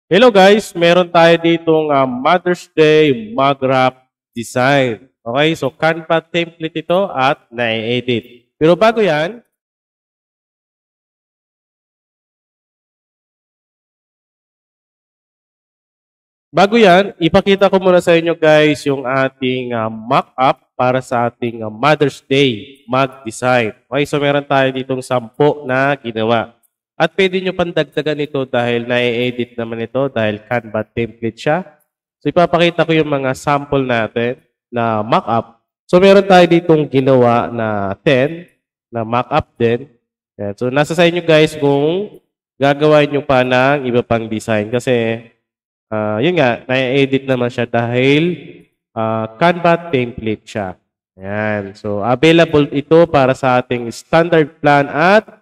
Hello guys, meron tayo ditong Mother's Day mug wrap design. Okay, so Canva template ito at na-edit. Pero bago yan, ipakita ko muna sa inyo guys yung ating mock-up para sa ating Mother's Day mug design. Okay, so meron tayo ditong 10 na ginawa. At pwede nyo pandagdagan ito dahil na-edit naman ito dahil Canva template siya. So ipapakita ko yung mga sample natin na mock-up. So meron tayo ditong ginawa na 10 na mock-up din. Yan. So nasa sa inyo guys kung gagawin nyo pa ng iba pang design kasi yun nga, na-edit naman siya dahil Canva template siya. Ayan. So available ito para sa ating standard plan at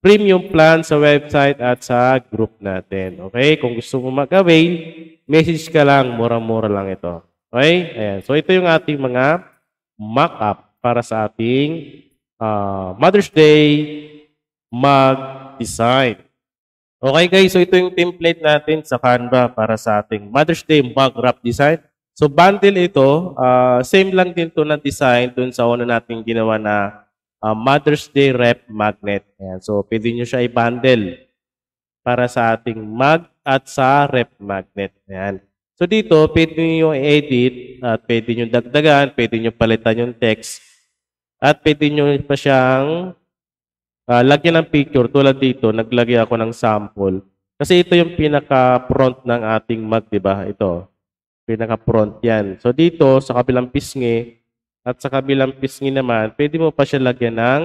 premium plan sa website at sa group natin. Okay? Kung gusto mo mag-avail, message ka lang. Mura-mura lang ito. Okay? Ayan. So, ito yung ating mga mock-up para sa ating Mother's Day mug design. Okay guys, so ito yung template natin sa Canva para sa ating Mother's Day mug wrap design. So, bundle ito. Same lang din to na design dun sa una nating ginawa na Mother's Day rep magnet. Ayan. So, pwede nyo siya i-bundle para sa ating mug at sa rep magnet. Ayan. So, dito, pwede nyo i-edit at pwede nyo dagdagan, pwede nyo palitan yung text at pwede nyo pa siyang lagyan ng picture. Tulad dito, naglagay ako ng sample. Kasi ito yung pinaka-front ng ating mug, di ba? Ito. Pinaka-front yan. So, dito, sa kabilang pisngi, at sa kabilang pisngi naman, pwede mo pa siya lagyan ng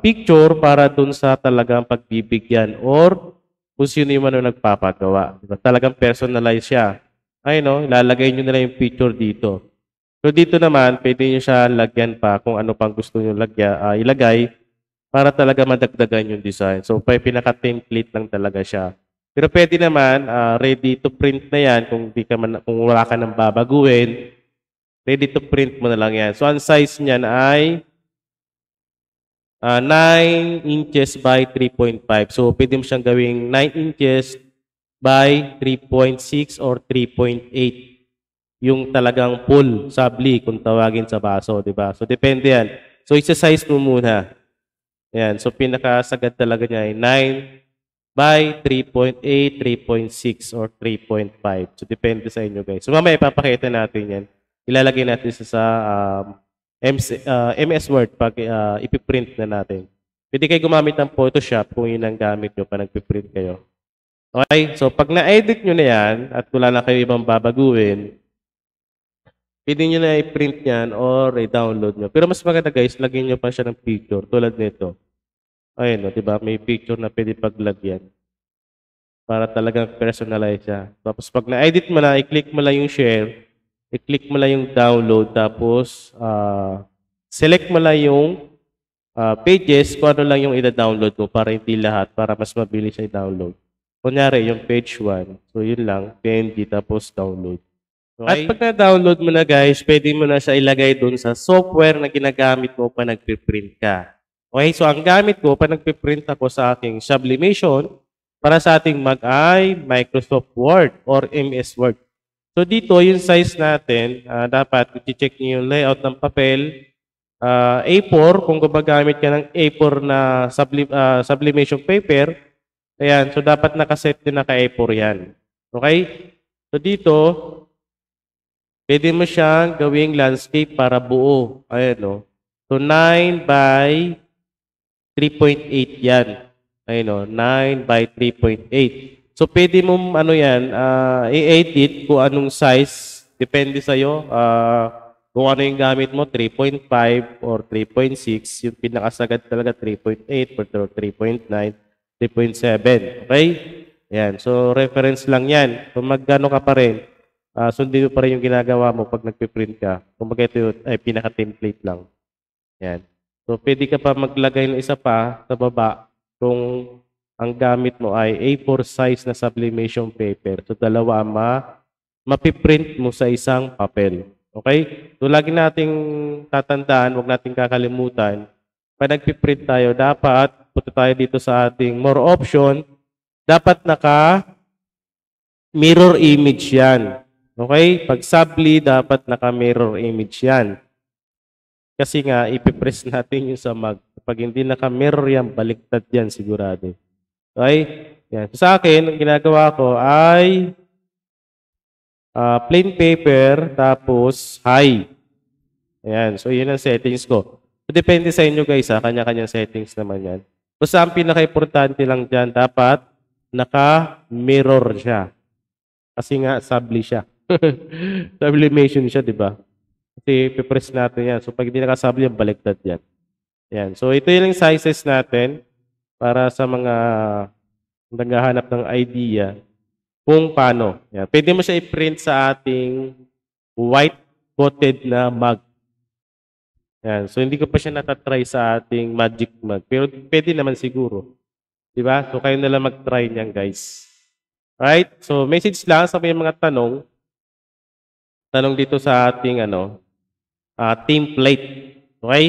picture para dun sa talagang pagbibigyan or kung sino yung nagpapagawa. Diba? Talagang personalize siya. Ay no, ilalagay nyo na lang yung picture dito. So dito naman, pwede nyo siya lagyan pa kung ano pang gusto nyo ilagay para talaga madagdagan yung design. So pinaka-template lang talaga siya. Pero pwede naman, ready to print na yan kung wala ka nang babaguhin. Ready to print mo na lang yan. So, ang size niyan ay 9 inches by 3.5. So, pwede mo siyang gawing 9 inches by 3.6 or 3.8. Yung talagang full sabli kung tawagin sa baso, di ba? So, depende yan. So, isa-size mo muna. Yan. So, pinakasagad talaga niya ay 9 by 3.8, 3.6, or 3.5. So, depende sa inyo, guys. So, mamaya ipapakita natin yan. Ilalagay natin sa MS Word pag ipiprint na natin. Pwede kayo gumamit ng Photoshop kung yun ang gamit nyo pa nagpiprint kayo. Okay? So, pag na-edit nyo na yan at wala na kayo ibang babaguhin, pwede nyo na i-print yan or i-download nyo. Pero mas maganda guys, lagyan nyo pa siya ng picture tulad nito. Ayun, no, diba? May picture na pwede paglagyan para talagang personalize siya. Tapos pag na-edit mo na, i-click mo lang yung share, i-click mo lang yung download, tapos select mo lang yung pages kung ano lang yung i-download mo para hindi lahat, para mas mabilis siya i-download. Kunyari, yung page 1. So, yun lang, PNG, tapos download. Okay? At pag na-download mo na guys, pwede mo na siya ilagay dun sa software na ginagamit mo pa nagpiprint ka. Okay, so ang gamit ko pa nagpiprint ako sa aking Sublimation para sa ating mug ay Microsoft Word or MS Word. So dito, yung size natin, dapat i-check nyo yung layout ng papel. A4, kung gumagamit ka ng A4 na sublimation paper, ayan, so dapat nakaset din naka-A4 yan. Okay? So dito, pwede mo siyang gawing landscape para buo. Ayan, no? So 9 by 3.8 yan. Ayan, no? 9 by 3.8. So, pwede mo, i-edit kung anong size. Depende sa'yo. Kung ano yung gamit mo, 3.5 or 3.6. Yung pinakasagad talaga, 3.8 or 3.9, 3.7. Okay? Ayan. So, reference lang yan. Kung magkano ka pa rin, sundin mo pa rin yung ginagawa mo pag nagpiprint ka. Kung ito ay pinaka-template lang. Ayan. So, pwede ka pa maglagay ng isa pa sa baba kung ang gamit mo ay A4 size na sublimation paper. So, dalawa mapiprint mo sa isang papel. Okay? So, lagi nating tatandaan, huwag nating kakalimutan. Pag nagpiprint tayo, dapat punta tayo dito sa ating more option. Dapat Mirror image yan. Okay? Pag subli, dapat naka-mirror image yan. Kasi nga, ipipress natin yung sa mag. Pag hindi naka-mirror yan, baliktad yan sigurado. Okay? Yan. So, sa akin, ang ginagawa ko ay plain paper, tapos high. Ayan. So, yun ang settings ko. So, depende sa inyo guys, ha? Kanya-kanyang settings naman yan. Basta ang pinaka-importante lang dyan, dapat naka-mirror siya. Kasi nga, subli siya. Sublimation siya, di ba? Kasi pipress natin yan. So, pag hindi nakasubli yan, baliktad yan. Yan. So, ito yung sizes natin para sa mga naghahanap ng idea kung paano. Yan. Pwede mo siya i-print sa ating white coated na mug. Yan. So, hindi ko pa siya natatry sa ating magic mug. Pero pwede naman siguro. Diba? So, kayo na lang mag-try niyan, guys. Right? So, message lang sa may mga tanong. Tanong dito sa ating template. Okay?